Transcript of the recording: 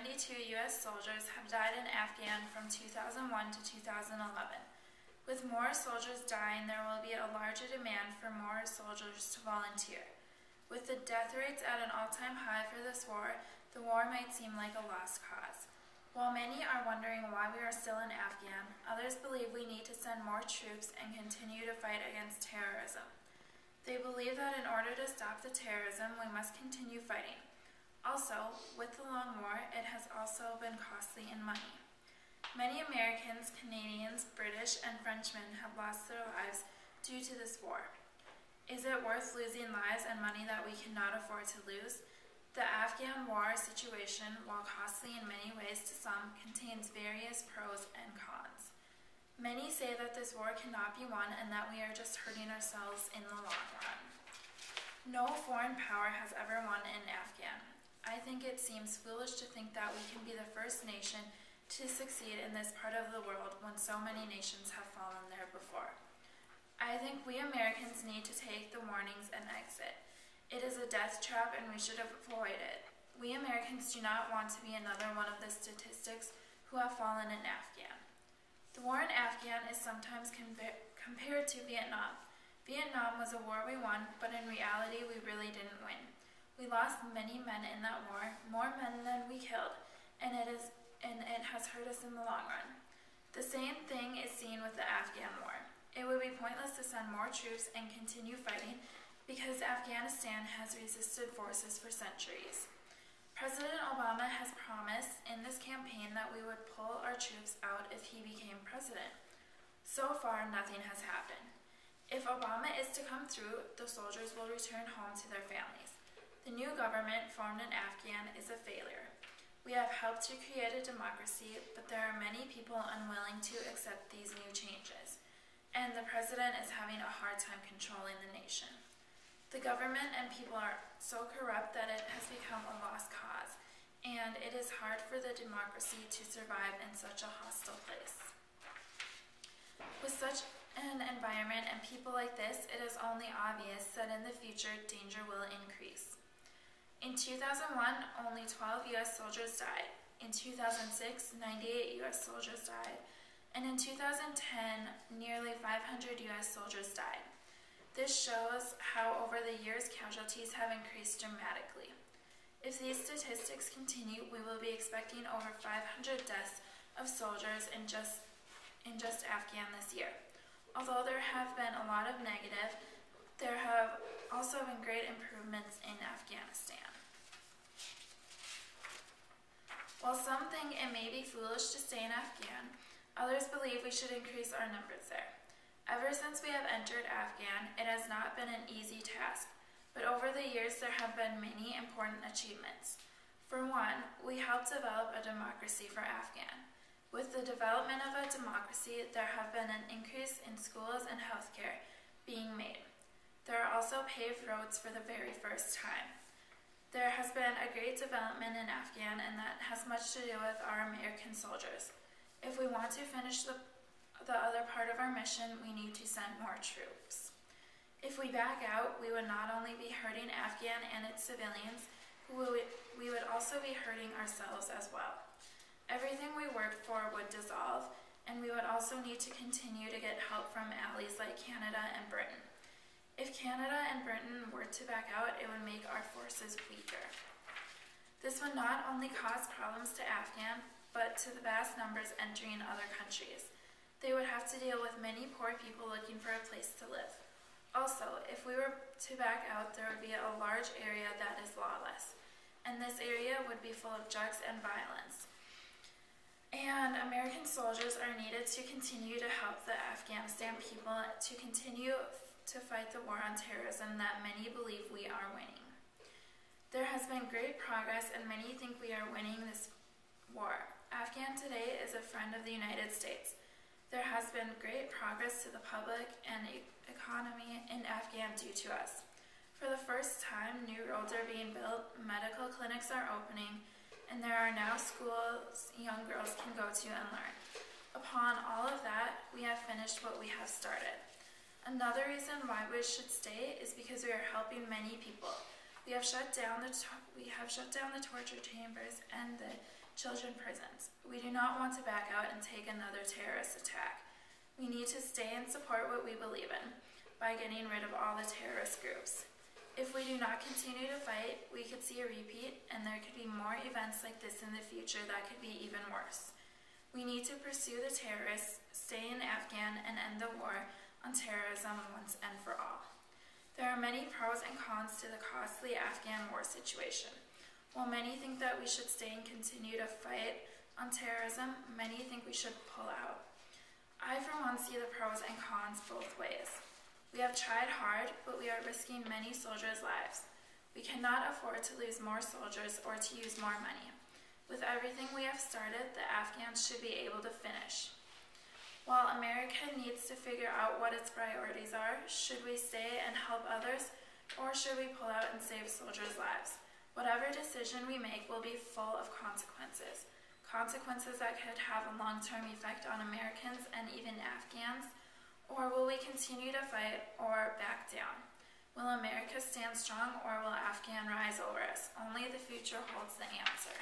72 U.S. soldiers have died in Afghan from 2001 to 2011. With more soldiers dying, there will be a larger demand for more soldiers to volunteer. With the death rates at an all-time high for this war, the war might seem like a lost cause. While many are wondering why we are still in Afghan, others believe we need to send more troops and continue to fight against terrorism. They believe that in order to stop the terrorism, we must continue fighting. Also, with the long war, it has also been costly in money. Many Americans, Canadians, British, and Frenchmen have lost their lives due to this war. Is it worth losing lives and money that we cannot afford to lose? The Afghan war situation, while costly in many ways to some, contains various pros and cons. Many say that this war cannot be won and that we are just hurting ourselves in the long run. No foreign power has ever won in Afghan. I think it seems foolish to think that we can be the first nation to succeed in this part of the world when so many nations have fallen there before. I think we Americans need to take the warnings and exit. It is a death trap and we should avoid it. We Americans do not want to be another one of the statistics who have fallen in Afghan. The war in Afghan is sometimes compared to Vietnam. Vietnam was a war we won, but in reality we really didn't win. We lost many men in that war, more men than we killed, and it has hurt us in the long run. The same thing is seen with the Afghan war. It would be pointless to send more troops and continue fighting because Afghanistan has resisted forces for centuries. President Obama has promised in this campaign that we would pull our troops out if he became president. So far, nothing has happened. If Obama is to come through, the soldiers will return home to their families. The new government formed in Afghan is a failure. We have helped to create a democracy, but there are many people unwilling to accept these new changes, and the president is having a hard time controlling the nation. The government and people are so corrupt that it has become a lost cause, and it is hard for the democracy to survive in such a hostile place. With such an environment and people like this, it is only obvious that in the future danger will increase. In 2001, only 12 U.S. soldiers died. In 2006, 98 U.S. soldiers died. And in 2010, nearly 500 U.S. soldiers died. This shows how over the years casualties have increased dramatically. If these statistics continue, we will be expecting over 500 deaths of soldiers in just Afghan this year. Although there have been a lot of negative, there have also been great improvements in Afghanistan. While some think it may be foolish to stay in Afghan, others believe we should increase our numbers there. Ever since we have entered Afghan, it has not been an easy task, but over the years there have been many important achievements. For one, we helped develop a democracy for Afghan. With the development of a democracy, there have been an increase in schools and healthcare being made. There are also paved roads for the very first time. There has been a great development in Afghan, and that has much to do with our American soldiers. If we want to finish the other part of our mission, we need to send more troops. If we back out, we would not only be hurting Afghan and its civilians, we would also be hurting ourselves as well. Everything we worked for would dissolve, and we would also need to continue to get help from allies like Canada and Britain. If Canada and Britain were to back out, it would make our forces weaker. This would not only cause problems to Afghan, but to the vast numbers entering other countries. They would have to deal with many poor people looking for a place to live. Also, if we were to back out, there would be a large area that is lawless, and this area would be full of drugs and violence. And American soldiers are needed to continue to help the Afghanistan people to continue to fight the war on terrorism that many believe we are winning. There has been great progress and many think we are winning this war. Afghan today is a friend of the United States. There has been great progress to the public and economy in Afghan due to us. For the first time, new roads are being built, medical clinics are opening, and there are now schools young girls can go to and learn. Upon all of that, we have finished what we have started. Another reason why we should stay is because we are helping many people. We have shut down the torture chambers and the children prisons. We do not want to back out and take another terrorist attack. We need to stay and support what we believe in by getting rid of all the terrorist groups. If we do not continue to fight, we could see a repeat, and there could be more events like this in the future that could be even worse. We need to pursue the terrorists, stay in Afghan, and end the war on terrorism once and for all. There are many pros and cons to the costly Afghan war situation. While many think that we should stay and continue to fight on terrorism, many think we should pull out. I, for one, see the pros and cons both ways. We have tried hard, but we are risking many soldiers' lives. We cannot afford to lose more soldiers or to use more money. With everything we have started, the Afghans should be able to finish. While America needs to figure out what its priorities are, should we stay and help others, or should we pull out and save soldiers' lives? Whatever decision we make will be full of consequences. Consequences that could have a long-term effect on Americans and even Afghans. Or will we continue to fight or back down? Will America stand strong, or will Afghan rise over us? Only the future holds the answer.